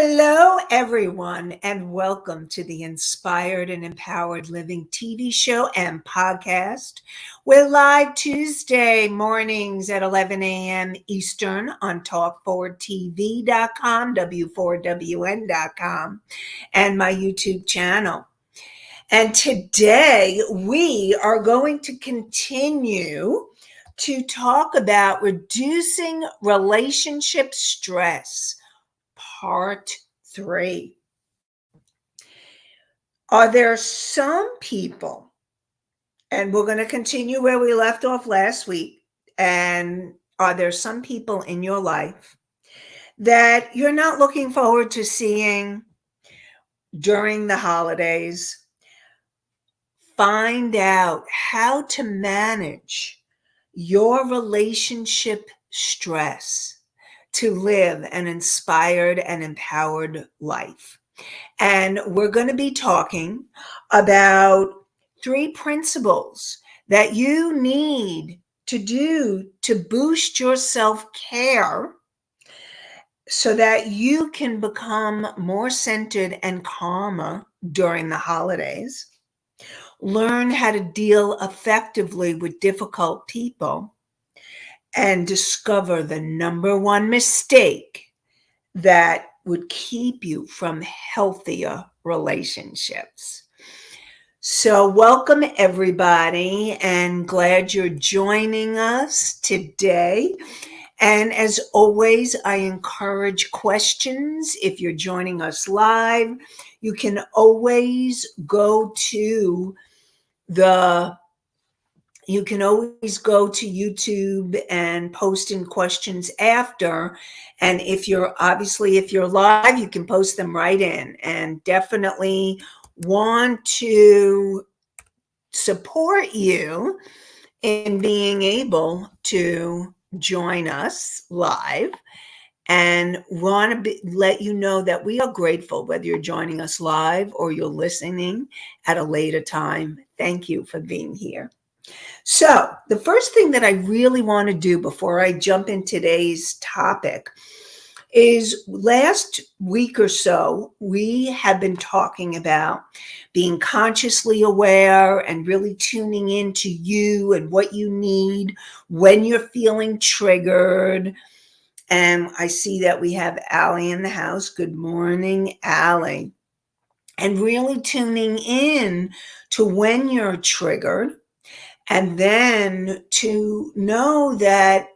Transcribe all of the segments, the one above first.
Hello, everyone, and welcome to the Inspired and Empowered Living TV show and podcast. We're live Tuesday mornings at 11 a.m. Eastern on talk4tv.com, w4wn.com, and my YouTube channel. And today we are going to continue to talk about reducing relationship stress. Part 3. Are there some people, and we're going to continue where we left off last week, and are there some people in your life that you're not looking forward to seeing during the holidays? Find out how to manage your relationship stress to live an inspired and empowered life. And we're going to be talking about 3 principles that you need to do to boost your self-care so that you can become more centered and calmer during the holidays. Learn how to deal effectively with difficult people and discover the number one mistake that would keep you from healthier relationships. So welcome everybody, and glad you're joining us today. And as always, I encourage questions. If you're joining us live, you can always go to YouTube and post in questions after. And if you're live, you can post them right in, and definitely want to support you in being able to join us live, and want to let you know that we are grateful whether you're joining us live or you're listening at a later time. Thank you for being here. So the first thing that I really want to do before I jump in today's topic is, last week or so, we have been talking about being consciously aware and really tuning into you and what you need when you're feeling triggered. And I see that we have Allie in the house. Good morning, Allie. And really tuning in to when you're triggered. And then to know that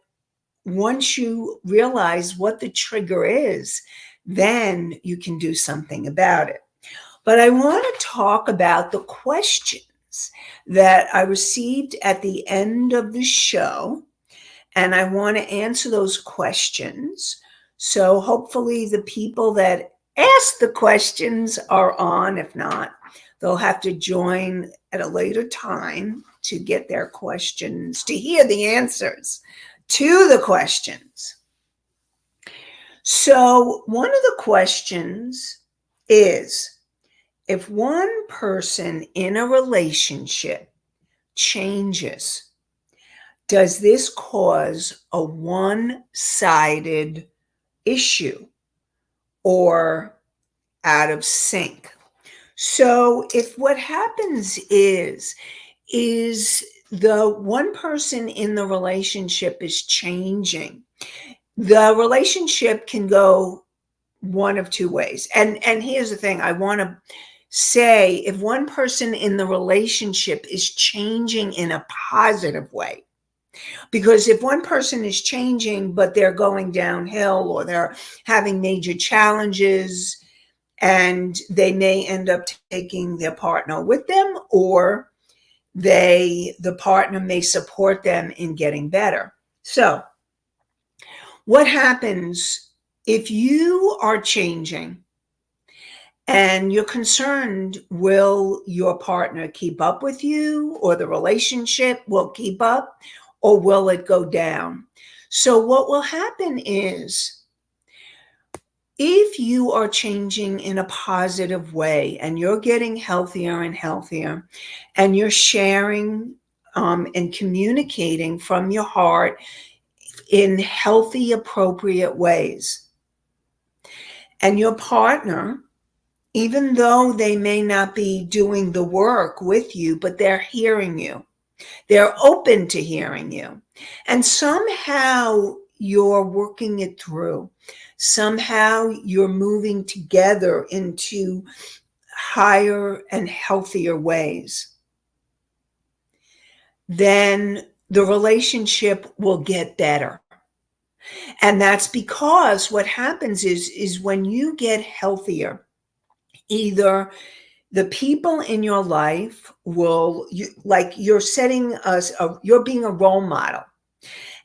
once you realize what the trigger is, then you can do something about it. But I want to talk about the questions that I received at the end of the show, and I want to answer those questions. So hopefully the people that asked the questions are on. If not, they'll have to join at a later time to get their questions, to hear the answers to the questions. So one of the questions is, if one person in a relationship changes, does this cause a one-sided issue or out of sync? So if what happens is the one person in the relationship is changing, the relationship can go one of 2 ways. And here's the thing I want to say: if one person in the relationship is changing in a positive way, because if one person is changing but they're going downhill or they're having major challenges, and they may end up taking their partner with them, or the partner may support them in getting better. So what happens if you are changing and you're concerned, will your partner keep up with you, or the relationship will keep up, or will it go down? So what will happen is, if you are changing in a positive way and you're getting healthier and healthier, and you're sharing and communicating from your heart in healthy, appropriate ways, And your partner, even though they may not be doing the work with you, but they're hearing you. They're open to hearing you. And somehow you're working it through. Somehow you're moving together into higher and healthier ways. Then the relationship will get better. And that's because what happens is when you get healthier, either the people in your life will you're setting us you're being a role model,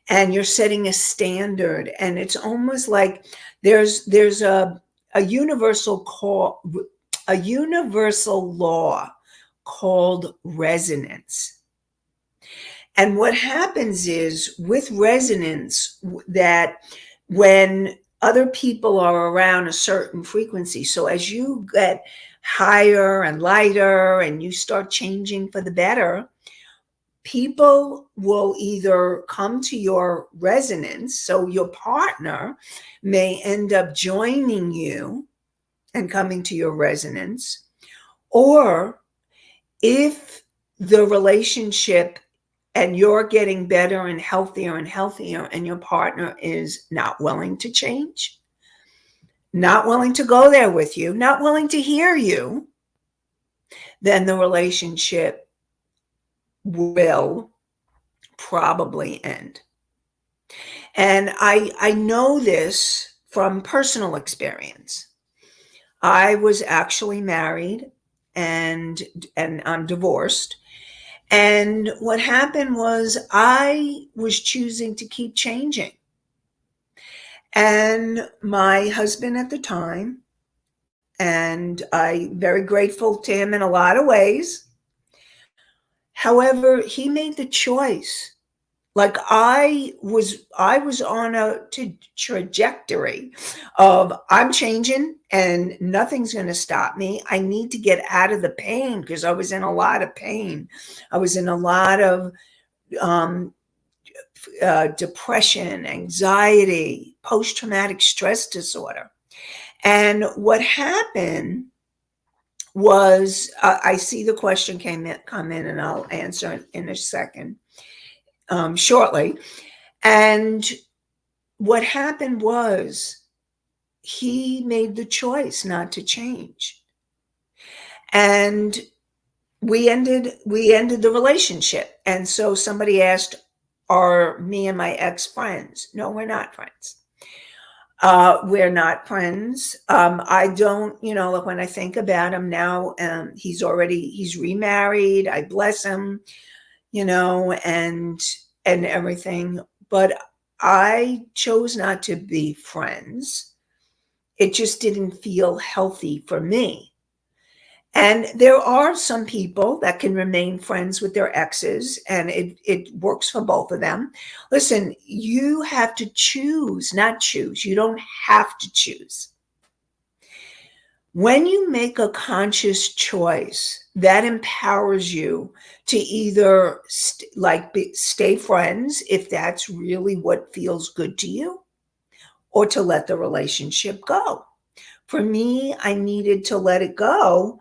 and you're setting a standard, and it's almost like there's a universal call, a universal law called resonance. And what happens is with resonance, that when other people are around a certain frequency, so as you get higher and lighter and you start changing for the better, people will either come to your resonance. So your partner may end up joining you and coming to your resonance. Or if the relationship and you're getting better and healthier, and your partner is not willing to change, not willing to go there with you, not willing to hear you, then the relationship will probably end. And I know this from personal experience. I was actually married, and I'm divorced. And what happened was I was choosing to keep changing. And my husband at the time, and I'm very grateful to him in a lot of ways. However, he made the choice. Like I was on a trajectory of I'm changing and nothing's going to stop me. I need to get out of the pain because I was in a lot of pain. I was in a lot of um, depression, anxiety, post-traumatic stress disorder. And what happened was, I see the question come in, and I'll answer it in a second, shortly. And what happened was he made the choice not to change. And we ended the relationship. And so somebody asked, are me and my ex friends? No, we're not friends. We're not friends. I don't, like when I think about him now, he's remarried. I bless him, and everything. But I chose not to be friends. It just didn't feel healthy for me. And there are some people that can remain friends with their exes, and it works for both of them. Listen, you have to choose, not choose. You don't have to choose. When you make a conscious choice, that empowers you to either stay friends if that's really what feels good to you, or to let the relationship go. For me, I needed to let it go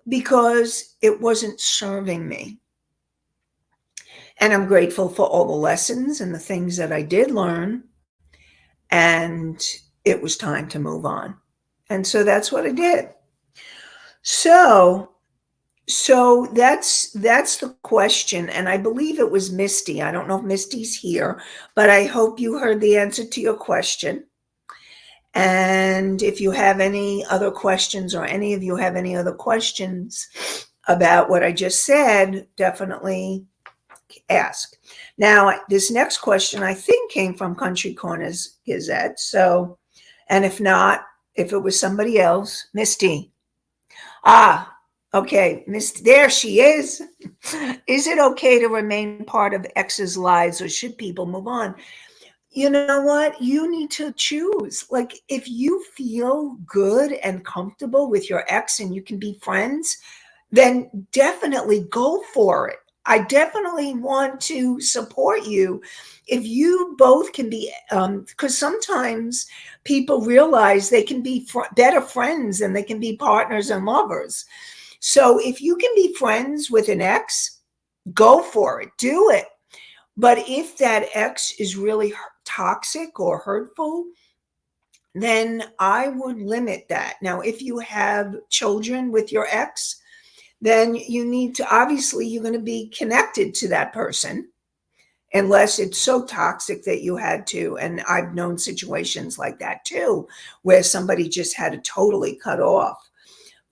because it wasn't serving me. And I'm grateful for all the lessons and the things that I did learn. And it was time to move on. And so that's what I did. So that's the question. And I believe it was Misty. I don't know if Misty's here, but I hope you heard the answer to your question. And if you have any other questions, or any of you have any other questions about what I just said, definitely ask. Now, this next question I think came from Country Corners Gazette. So, and if not, if it was somebody else, Misty. Okay, Misty, there she is. Is it okay to remain part of exes' lives, or should people move on? You know what? You need to choose. Like, if you feel good and comfortable with your ex and you can be friends, then definitely go for it. I definitely want to support you if you both can be, because sometimes people realize they can be better friends than they can be partners and lovers. So if you can be friends with an ex, go for it, do it. But if that ex is really toxic or hurtful, then I would limit that. Now, if you have children with your ex, then you need to, obviously, you're going to be connected to that person unless it's so toxic that you had to. And I've known situations like that too, where somebody just had to totally cut off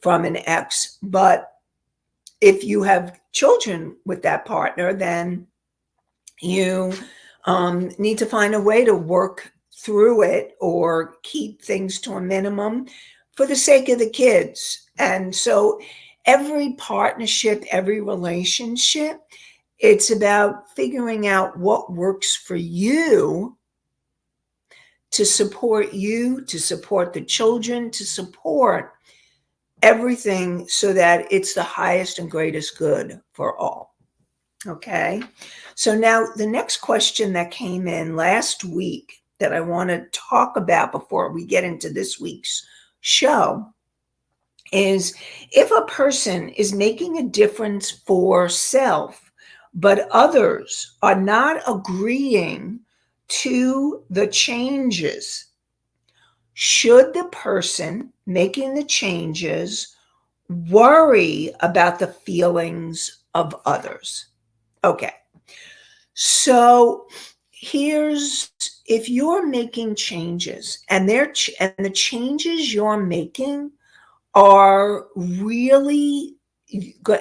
from an ex. But if you have children with that partner, then you need to find a way to work through it or keep things to a minimum for the sake of the kids. And so every partnership, every relationship, it's about figuring out what works for you, to support the children, to support everything so that it's the highest and greatest good for all. Okay. So now the next question that came in last week that I want to talk about before we get into this week's show is, if a person is making a difference for self, but others are not agreeing to the changes, should the person making the changes worry about the feelings of others? Okay. So if you're making changes and the changes you're making are really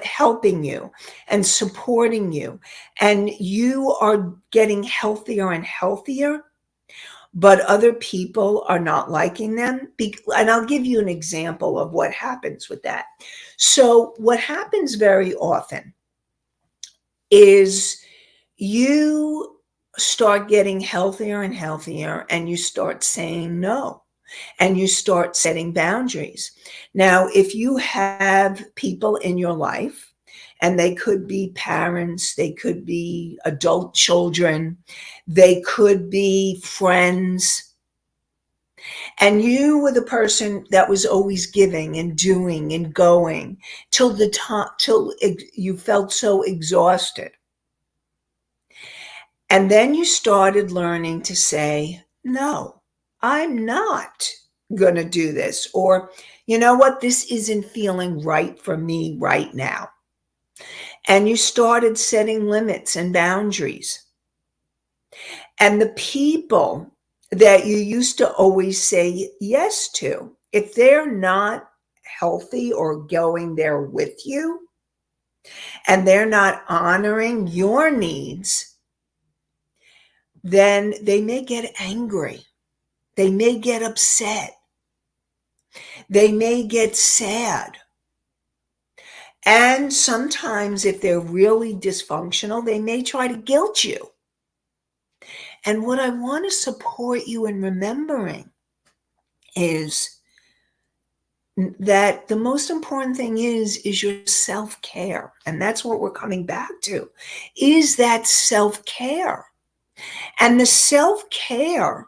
helping you and supporting you, and you are getting healthier and healthier, but other people are not liking them. And I'll give you an example of what happens with that. So what happens very often is you start getting healthier and healthier, and you start saying no, and you start setting boundaries. Now, if you have people in your life, and they could be parents, they could be adult children, they could be friends, and you were the person that was always giving and doing and going till you felt so exhausted. And then you started learning to say, no, I'm not going to do this. Or, you know what, this isn't feeling right for me right now. And you started setting limits and boundaries. And the people that you used to always say yes to, if they're not healthy or going there with you, and they're not honoring your needs, then they may get angry. They may get upset. They may get sad. And sometimes, if they're really dysfunctional, they may try to guilt you. And what I want to support you in remembering is that the most important thing is your self-care. And that's what we're coming back to, is that self-care. And the self-care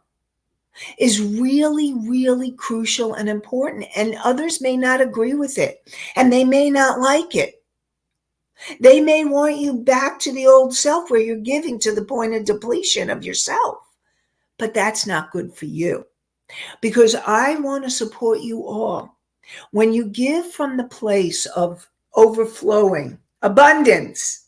is really, really crucial and important. And others may not agree with it, and they may not like it. They may want you back to the old self where you're giving to the point of depletion of yourself. But that's not good for you, because I want to support you all. When you give from the place of overflowing abundance,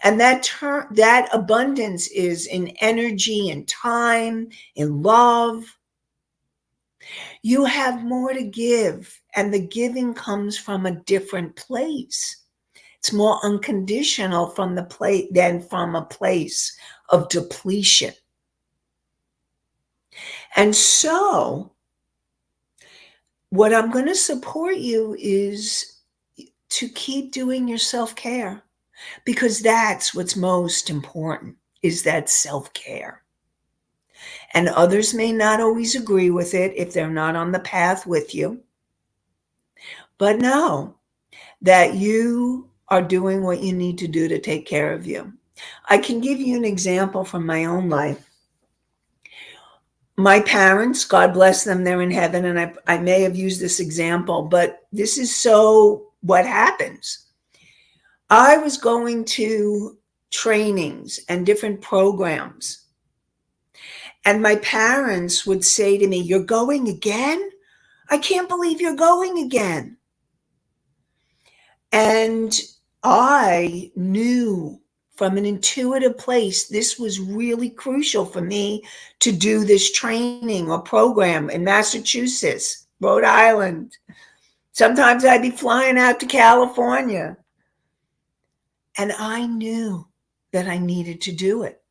and that abundance is in energy, in time, in love, you have more to give, and the giving comes from a different place. It's more unconditional than from a place of depletion. And so what I'm going to support you is to keep doing your self-care, because that's what's most important, is that self-care. And others may not always agree with it if they're not on the path with you. But know that you are doing what you need to do to take care of you. I can give you an example from my own life. My parents, God bless them, they're in heaven, and I may have used this example, but this is so what happens. I was going to trainings and different programs, and my parents would say to me, "You're going again? I can't believe you're going again." And I knew from an intuitive place, this was really crucial for me to do this training or program in Massachusetts, Rhode Island. Sometimes I'd be flying out to California. And I knew that I needed to do it.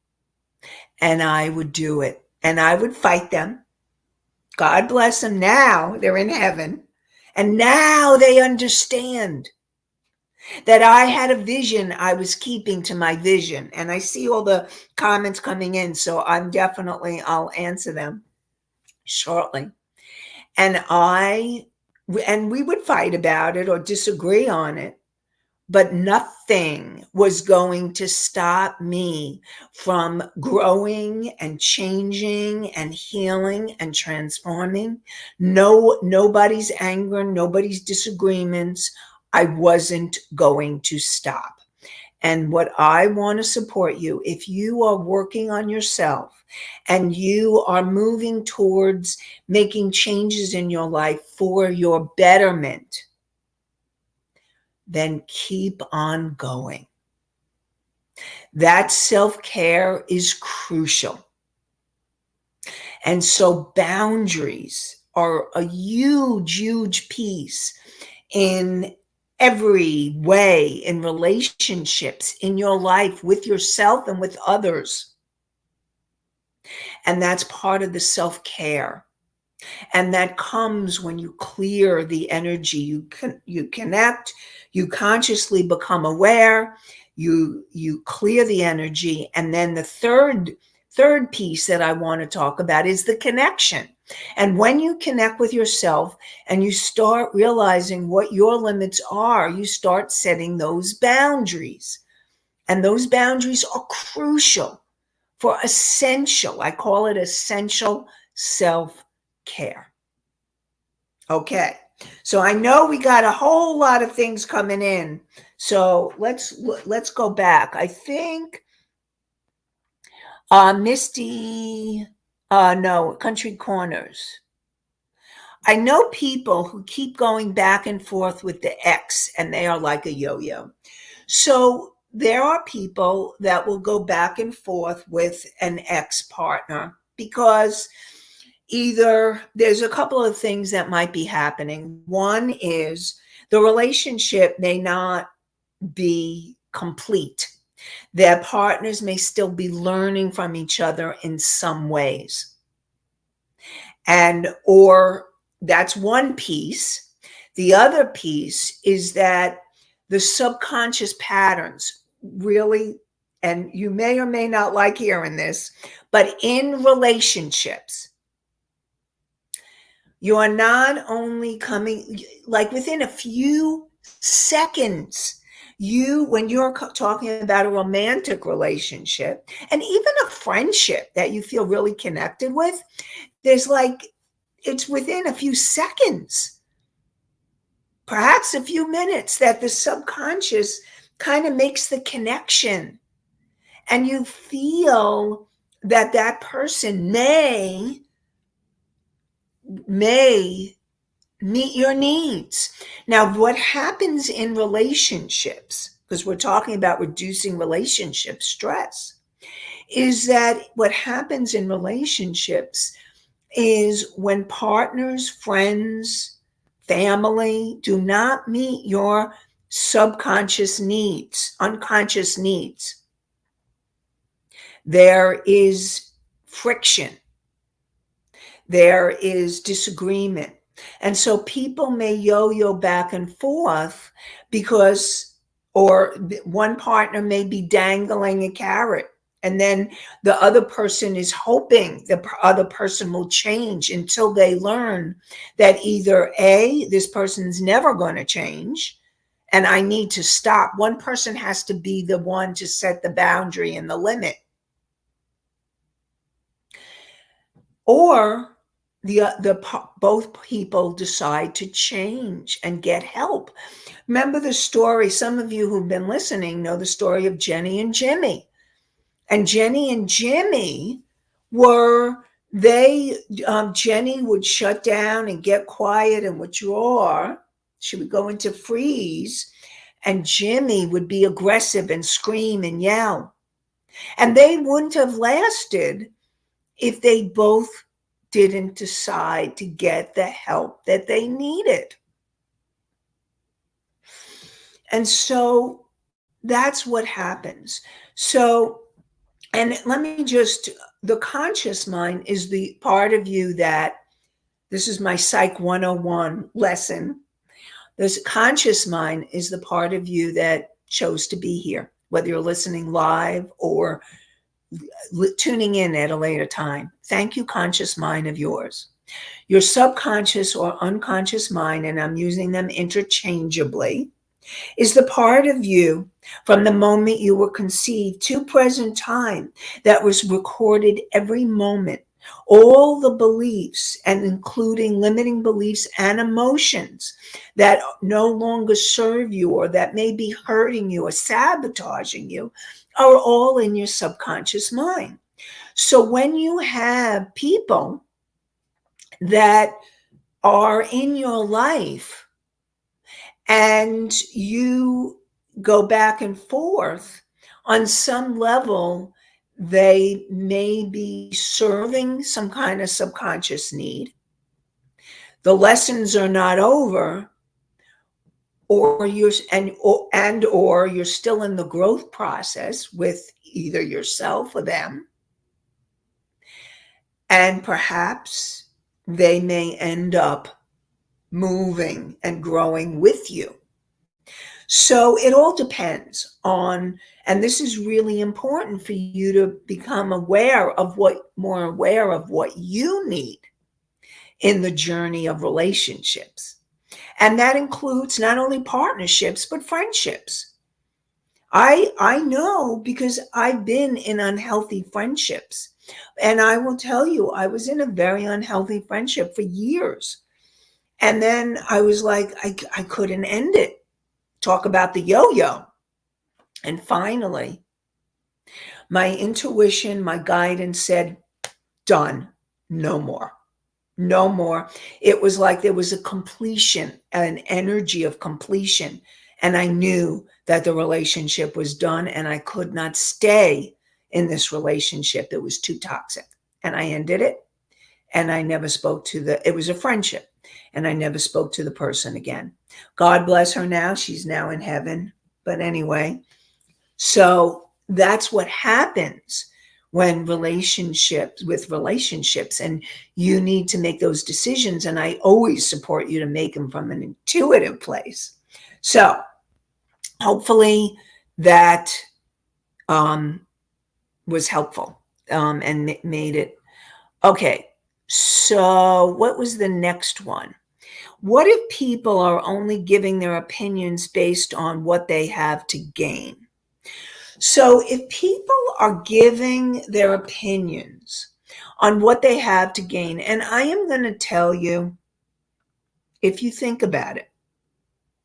And I would do it. And I would fight them. God bless them. Now they're in heaven. And now they understand that I had a vision. I was keeping to my vision. And I see all the comments coming in. So I'll answer them shortly. And we would fight about it or disagree on it. But nothing was going to stop me from growing and changing and healing and transforming. Nobody's anger, nobody's disagreements. I wasn't going to stop. And what I want to support you, if you are working on yourself and you are moving towards making changes in your life for your betterment, then keep on going. That self-care is crucial. And so boundaries are a huge, huge piece in every way, in relationships, in your life, with yourself and with others. And that's part of the self-care. And that comes when you clear the energy. You connect, you consciously become aware, you clear the energy. And then the third piece that I want to talk about is the connection. And when you connect with yourself and you start realizing what your limits are, you start setting those boundaries. And those boundaries are crucial for essential, I call it essential self-care. Okay, so I know we got a whole lot of things coming in. So let's go back. I think Misty, no, Country Corners. I know people who keep going back and forth with the ex, and they are like a yo-yo. So there are people that will go back and forth with an ex-partner because either there's a couple of things that might be happening. One is the relationship may not be complete. Their partners may still be learning from each other in some ways. Or that's one piece. The other piece is that the subconscious patterns really, and you may or may not like hearing this, but in relationships, you are not only coming, like within a few seconds, when you're talking about a romantic relationship and even a friendship that you feel really connected with, it's within a few seconds, perhaps a few minutes, that the subconscious kind of makes the connection. And you feel that person may meet your needs. Now, what happens in relationships, because we're talking about reducing relationship stress, is that what happens in relationships is when partners, friends, family do not meet your subconscious needs, unconscious needs, there is friction. There is disagreement. And so people may yo-yo back and forth or one partner may be dangling a carrot, and then the other person is hoping the other person will change until they learn that either A, this person's never going to change, and I need to stop. One person has to be the one to set the boundary and the limit. Or both people decide to change and get help. Remember the story, some of you who've been listening know the story of Jenny and Jimmy. And Jenny and Jimmy Jenny would shut down and get quiet and withdraw. She would go into freeze, and Jimmy would be aggressive and scream and yell. And they wouldn't have lasted if they both didn't decide to get the help that they needed. And so that's what happens. So, and let me just, the conscious mind is the part of you that, this is my Psych 101 lesson. This conscious mind is the part of you that chose to be here, whether you're listening live or tuning in at a later time. Thank you, conscious mind of yours. Your subconscious or unconscious mind, and I'm using them interchangeably, is the part of you from the moment you were conceived to present time that was recorded every moment. All the beliefs, and including limiting beliefs and emotions that no longer serve you or that may be hurting you or sabotaging you, are all in your subconscious mind. So when you have people that are in your life and you go back and forth, on some level, they may be serving some kind of subconscious need. The lessons are not over, or you're still in the growth process with either yourself or them. And perhaps they may end up moving and growing with you. So it all depends on, and this is really important for you to become more aware of what you need in the journey of relationships. And that includes not only partnerships, but friendships. I know because I've been in unhealthy friendships. And I will tell you, I was in a very unhealthy friendship for years. And then I was like, I couldn't end it. Talk about the yo-yo. And finally, my intuition, my guidance said, done, no more. No more. It was like there was a completion, an energy of completion. And I knew that the relationship was done and I could not stay in this relationship. It was too toxic. And I ended it. And I never spoke to it was a friendship. And I never spoke to the person again. God bless her now. She's now in heaven. But anyway, so that's what happens when relationships, and you need to make those decisions. And I always support you to make them from an intuitive place. So hopefully that was helpful and made it. Okay. So what was the next one? What if people are only giving their opinions based on what they have to gain? So if people are giving their opinions on what they have to gain, and I am going to tell you, if you think about it,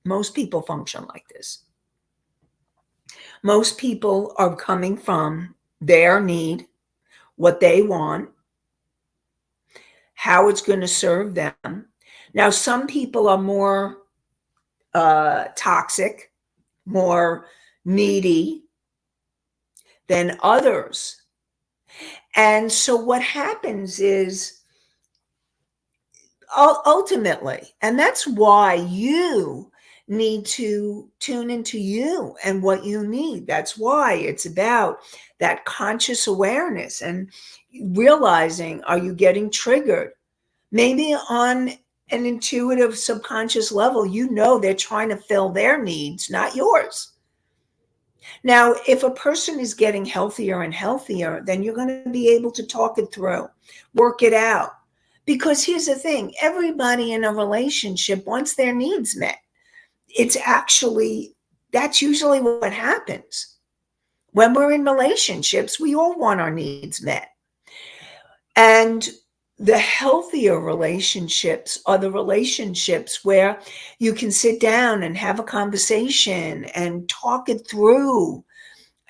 most people function like this. Most people are coming from their need, what they want, how it's going to serve them. Now, some people are more toxic, more needy than others. And so what happens is ultimately, and that's why you need to tune into you and what you need. That's why it's about that conscious awareness and realizing, are you getting triggered? Maybe on an intuitive subconscious level, you know they're trying to fill their needs, not yours. Now, if a person is getting healthier and healthier, then you're going to be able to talk it through, work it out. Because here's the thing, everybody in a relationship wants their needs met. it's actually, that's usually what happens. When we're in relationships, we all want our needs met. And the healthier relationships are the relationships where you can sit down and have a conversation and talk it through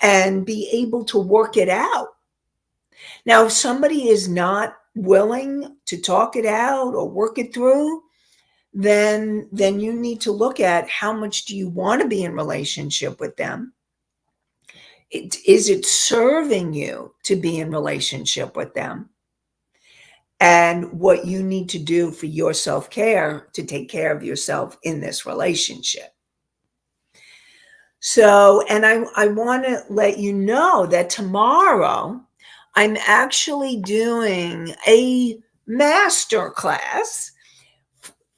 and be able to work it out. Now, if somebody is not willing to talk it out or work it through, then you need to look at how much do you want to be in relationship with them. Is it serving you to be in relationship with them? And what you need to do for your self-care to take care of yourself in this relationship. So, and I want to let you know that tomorrow I'm actually doing a master class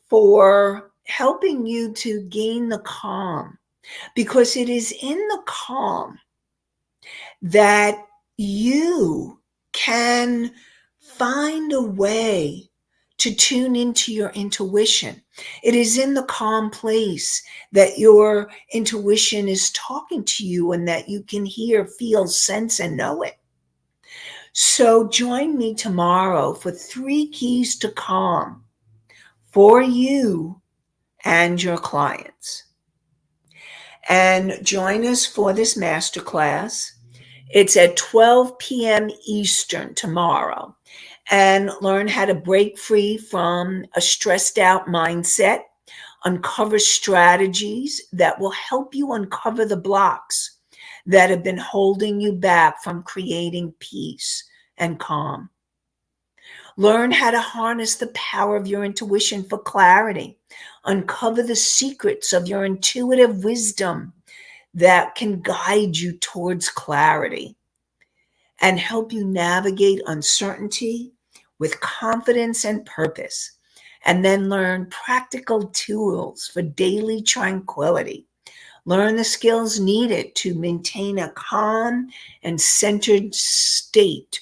for helping you to gain the calm, because it is in the calm that you can find a way to tune into your intuition. It is in the calm place that your intuition is talking to you and that you can hear, feel, sense, and know it. So join me tomorrow for 3 keys to calm for you and your clients. And join us for this masterclass. It's at 12 p.m. Eastern tomorrow. And learn how to break free from a stressed out mindset, uncover strategies that will help you uncover the blocks that have been holding you back from creating peace and calm. Learn how to harness the power of your intuition for clarity. Uncover the secrets of your intuitive wisdom that can guide you towards clarity and help you navigate uncertainty with confidence and purpose. And then learn practical tools for daily tranquility. Learn the skills needed to maintain a calm and centered state,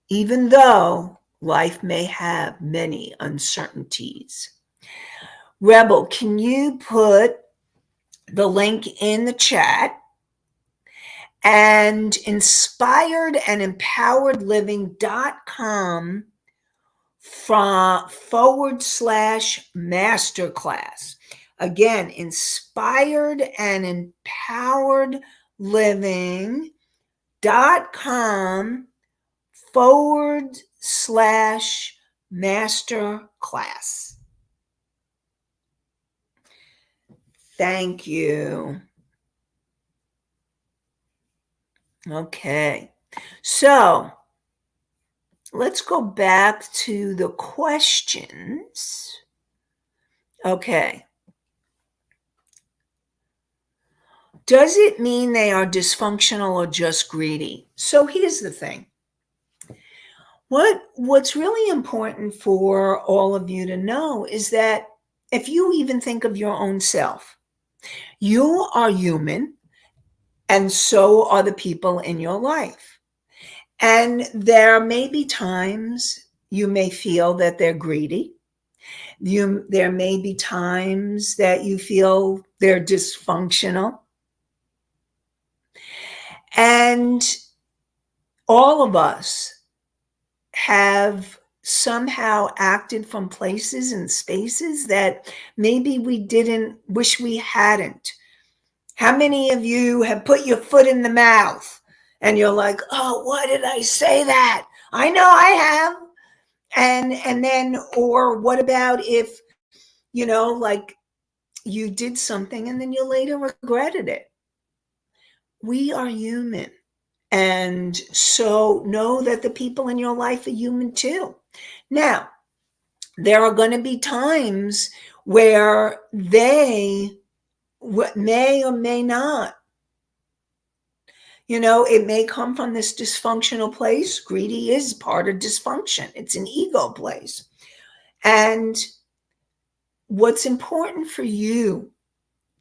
even though life may have many uncertainties. Rebel, can you put the link in the chat? And inspiredandempoweredliving.com /masterclass. Again, inspiredandempoweredliving.com /masterclass. Thank you. Okay, so let's go back to the questions. Okay. Does it mean they are dysfunctional or just greedy? So here's the thing. What's really important for all of you to know is that if you even think of your own self, you are human, and so are the people in your life. And there may be times you may feel that they're greedy. There may be times that you feel they're dysfunctional. And all of us have somehow acted from places and spaces that maybe we didn't wish we hadn't. How many of you have put your foot in the mouth and you're like, oh, why did I say that? I know I have. And then, or what about if, like you did something and then you later regretted it? We are human. And so know that the people in your life are human too. Now, there are going to be times where they may or may not. It may come from this dysfunctional place. Greedy is part of dysfunction. It's an ego place. And what's important for you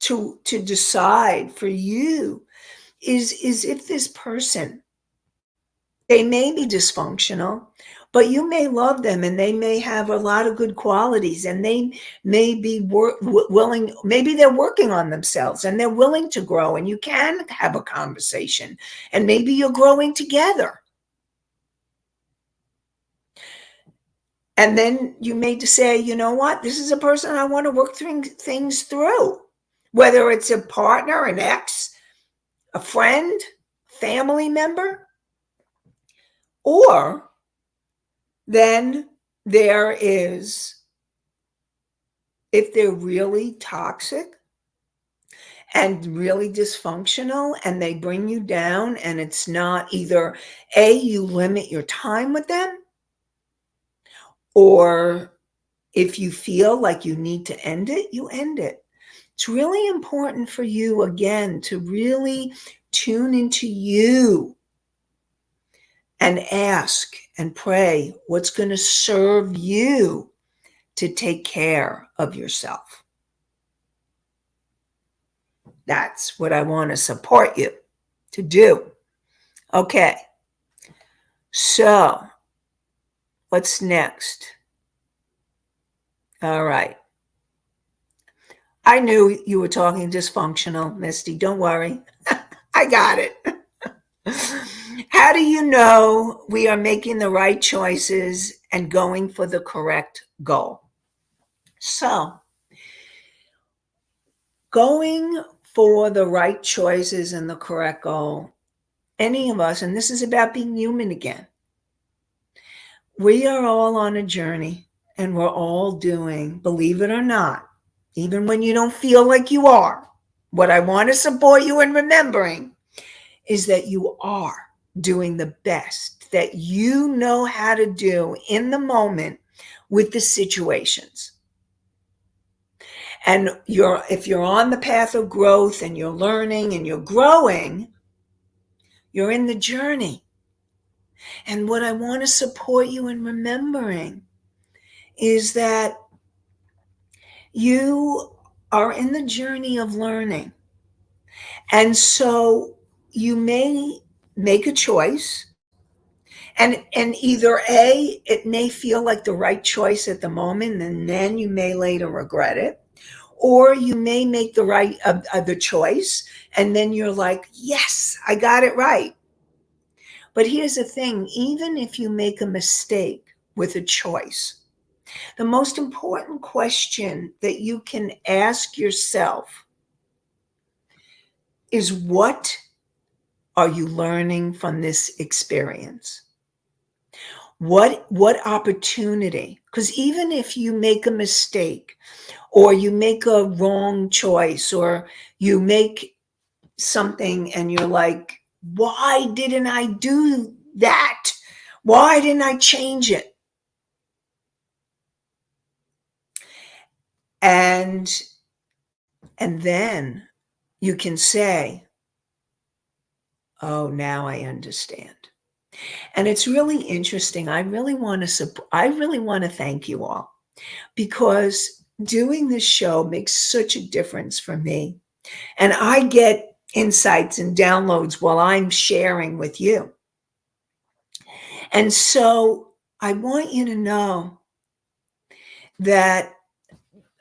to decide for you is if this person They may be dysfunctional, but you may love them and they may have a lot of good qualities and they may be willing, maybe they're working on themselves and they're willing to grow and you can have a conversation and maybe you're growing together. And then you may say, you know what, this is a person I want to work things through, whether it's a partner, an ex, a friend, family member, or then there is, if they're really toxic and really dysfunctional and they bring you down and it's not either A, you limit your time with them, or if you feel like you need to end it, you end it. It's really important for you, again, to really tune into you and ask and pray what's going to serve you to take care of yourself. That's what I want to support you to do. Okay. So, what's next? All right. I knew you were talking dysfunctional, Misty. Don't worry. I got it. How do you know we are making the right choices and going for the correct goal? So, going for the right choices and the correct goal, any of us, and this is about being human again, we are all on a journey and we're all doing, believe it or not, even when you don't feel like you are, what I want to support you in remembering is that you are doing the best that you know how to do in the moment with the situations. And if you're on the path of growth and you're learning and you're growing, you're in the journey. And what I want to support you in remembering is that you are in the journey of learning. And so you may make a choice, and either A, it may feel like the right choice at the moment, and then you may later regret it, or you may make the choice, and then you're like, yes, I got it right. But here's the thing, even if you make a mistake with a choice, the most important question that you can ask yourself is, what are you learning from this experience? What opportunity? Because even if you make a mistake or you make a wrong choice or you make something and you're like, why didn't I do that? Why didn't I change it? And then you can say, oh, now I understand. And it's really interesting. I really want to thank you all, because doing this show makes such a difference for me. And I get insights and downloads while I'm sharing with you. And so I want you to know that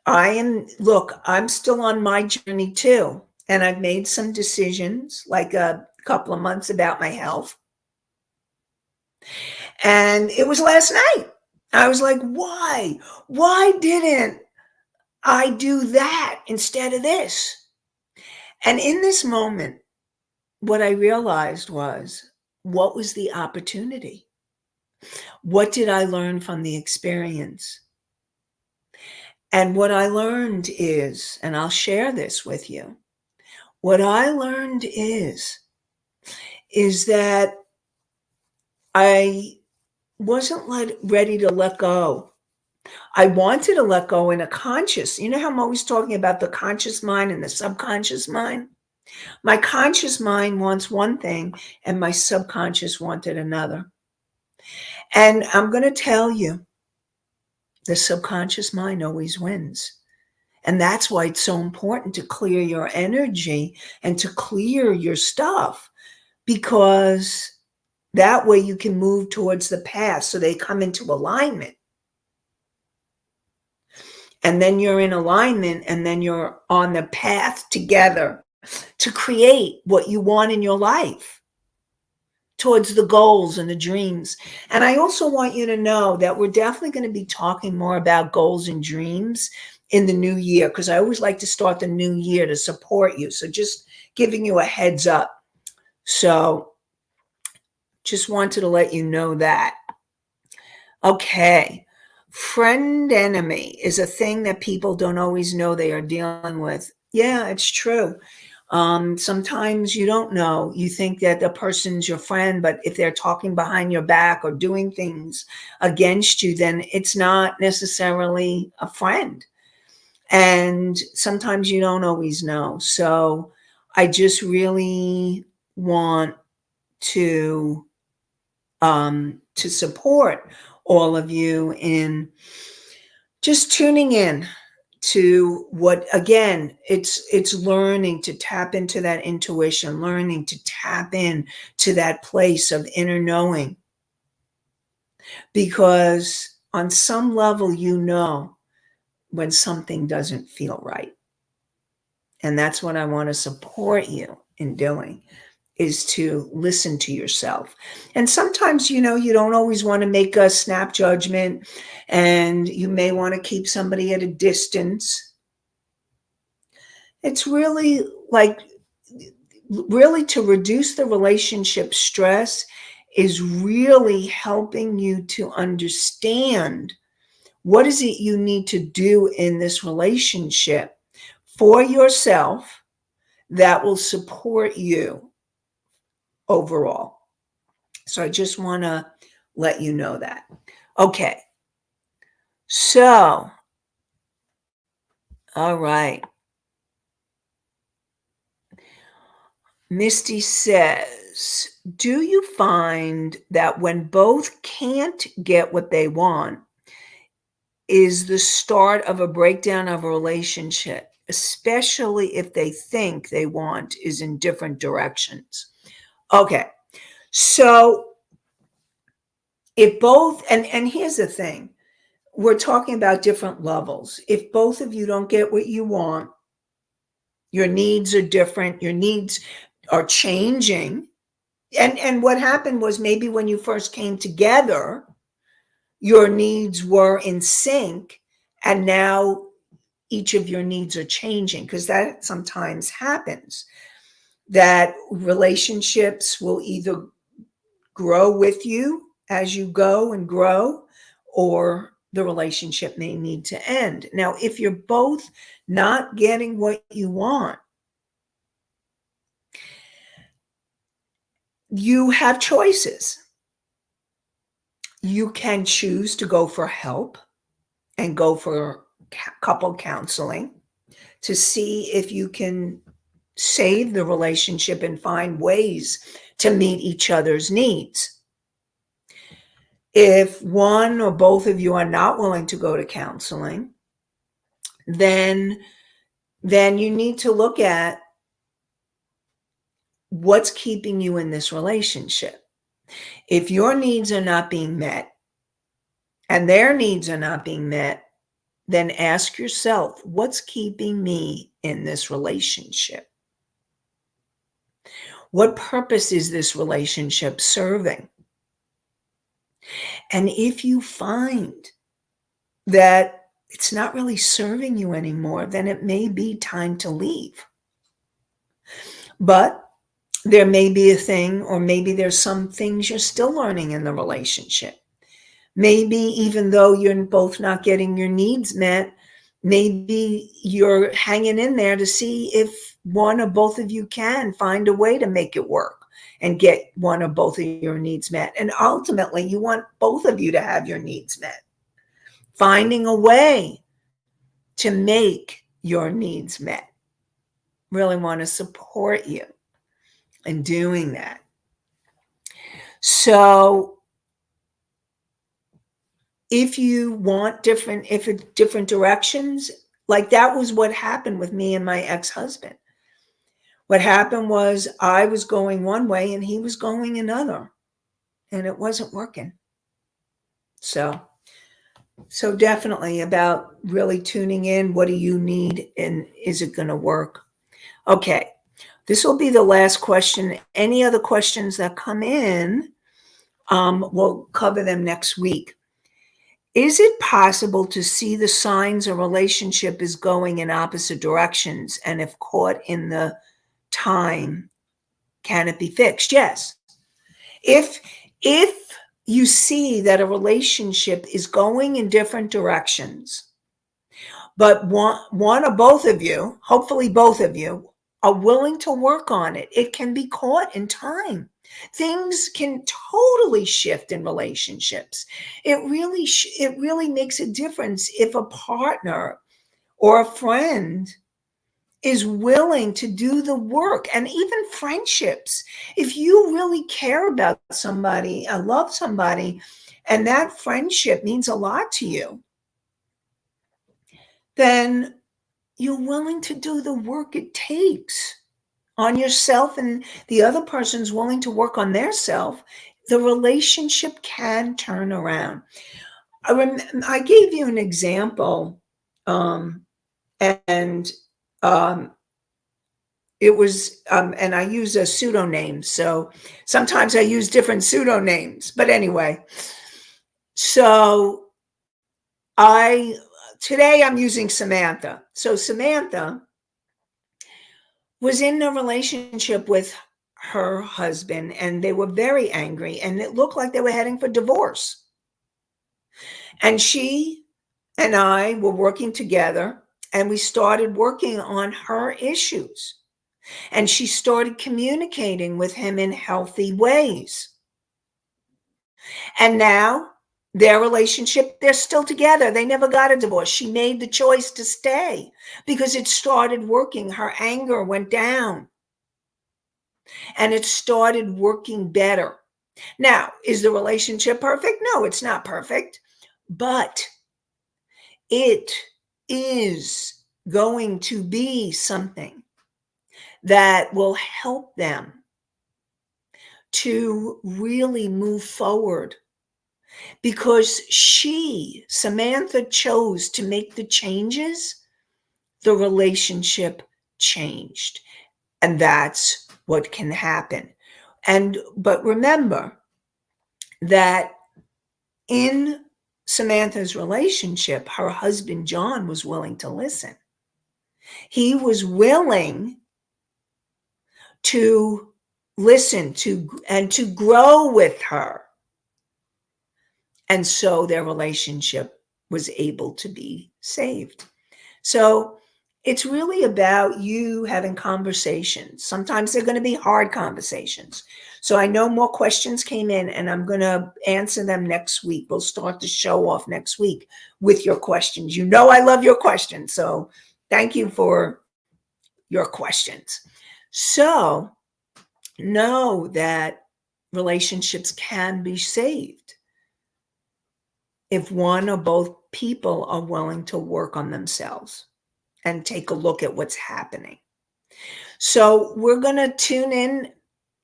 I'm still on my journey too. And I've made some decisions, like a couple of months, about my health. And it was last night. I was like, why? Why didn't I do that instead of this? And in this moment, what I realized was, what was the opportunity? What did I learn from the experience? And what I learned is, and I'll share this with you, what I learned is that I wasn't ready to let go. I wanted to let go in a conscious, you know how I'm always talking about the conscious mind and the subconscious mind? My conscious mind wants one thing and my subconscious wanted another. And I'm going to tell you, the subconscious mind always wins. And that's why it's so important to clear your energy and to clear your stuff, because That way you can move towards the path so they come into alignment. And then you're in alignment, and then you're on the path together to create what you want in your life, towards the goals and the dreams. And I also want you to know that we're definitely going to be talking more about goals and dreams in the new year, because I always like to start the new year to support you. So just giving you a heads up. So just wanted to let you know that. Okay. Friend enemy is a thing that people don't always know they are dealing with. Yeah, it's true. Sometimes you don't know. You think that the person's your friend, but if they're talking behind your back or doing things against you, then it's not necessarily a friend. And sometimes you don't always know. So I just really want to support all of you in just tuning in to what, again, it's learning to tap into that intuition, learning to tap in to that place of inner knowing, because on some level you know when something doesn't feel right. And that's what I want to support you in doing, is to listen to yourself. And sometimes, you don't always want to make a snap judgment, and you may want to keep somebody at a distance. It's really to reduce the relationship stress is really helping you to understand what is it you need to do in this relationship for yourself that will support you overall. So I just want to let you know that. Okay. So, all right. Misty says, do you find that when both can't get what they want is the start of a breakdown of a relationship, especially if they think they want is in different directions? Okay. So if both, and here's the thing, we're talking about different levels. If both of you don't get what you want, your needs are different, your needs are changing. And what happened was, maybe when you first came together, your needs were in sync, and now each of your needs are changing, because that sometimes happens, that relationships will either grow with you as you go and grow, or the relationship may need to end. Now, if you're both not getting what you want, you have choices. You can choose to go for help and go for couple counseling to see if you can save the relationship and find ways to meet each other's needs. If one or both of you are not willing to go to counseling, then you need to look at what's keeping you in this relationship. If your needs are not being met and their needs are not being met, then ask yourself, what's keeping me in this relationship? What purpose is this relationship serving? And if you find that it's not really serving you anymore, then it may be time to leave. But there may be a thing, or maybe there's some things you're still learning in the relationship. Maybe even though you're both not getting your needs met, maybe you're hanging in there to see if one or both of you can find a way to make it work and get one or both of your needs met. And ultimately, you want both of you to have your needs met. Finding a way to make your needs met. Really want to support you in doing that. So if you want different directions, like that was what happened with me and my ex-husband. What happened was, I was going one way and he was going another. and it wasn't working. So definitely about really tuning in. What do you need, and is it going to work? Okay. This will be the last question. Any other questions that come in, we'll cover them next week. Is it possible to see the signs a relationship is going in opposite directions? And if caught in the time, can it be fixed? Yes. If you see that a relationship is going in different directions, but one or both of you, hopefully both of you, are willing to work on it, it can be caught in time. Things can totally shift in relationships. It really makes a difference if a partner or a friend is willing to do the work. And even friendships, if you really care about somebody and love somebody, and that friendship means a lot to you, then you're willing to do the work it takes on yourself, and the other person's willing to work on their self, the relationship can turn around. I gave you an example, and it was, and I use a pseudonym. So sometimes I use different pseudonyms. But anyway, so today I'm using Samantha. So Samantha was in a relationship with her husband, and they were very angry, and it looked like they were heading for divorce. And she and I were working together, and we started working on her issues. And she started communicating with him in healthy ways. And now their relationship, they're still together. They never got a divorce. She made the choice to stay because it started working. Her anger went down and it started working better. Now, is the relationship perfect? No, it's not perfect, but it is going to be something that will help them to really move forward, because Samantha, chose to make the changes. The relationship changed, and that's what can happen. But remember that in Samantha's relationship, her husband, John, was willing to listen. He was willing to listen and to grow with her. And so their relationship was able to be saved. So it's really about you having conversations. Sometimes they're going to be hard conversations. So I know more questions came in, and I'm going to answer them next week. We'll start the show off next week with your questions. You know I love your questions. So thank you for your questions. So know that relationships can be saved if one or both people are willing to work on themselves and take a look at what's happening. So we're going to tune in.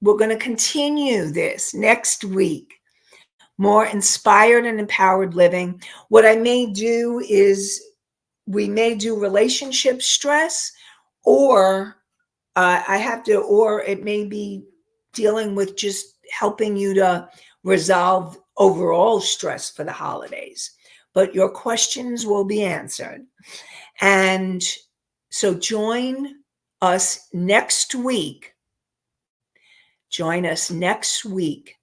We're going to continue this next week. More inspired and empowered living. What I may do is we may do relationship stress, or or it may be dealing with just helping you to resolve overall stress for the holidays. But your questions will be answered. And so join us next week. Join us next week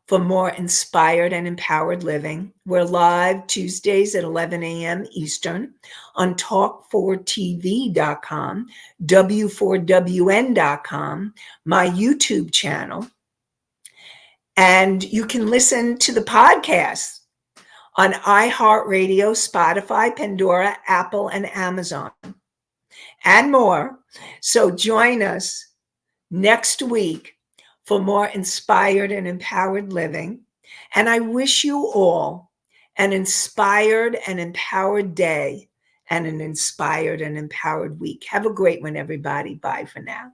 for more inspired and empowered living. We're live Tuesdays at 11 a.m. Eastern on talk4tv.com, w4wn.com, my YouTube channel. And you can listen to the podcast on iHeartRadio, Spotify, Pandora, Apple, and Amazon, and more. So join us next week for more inspired and empowered living. And I wish you all an inspired and empowered day and an inspired and empowered week. Have a great one, everybody. Bye for now.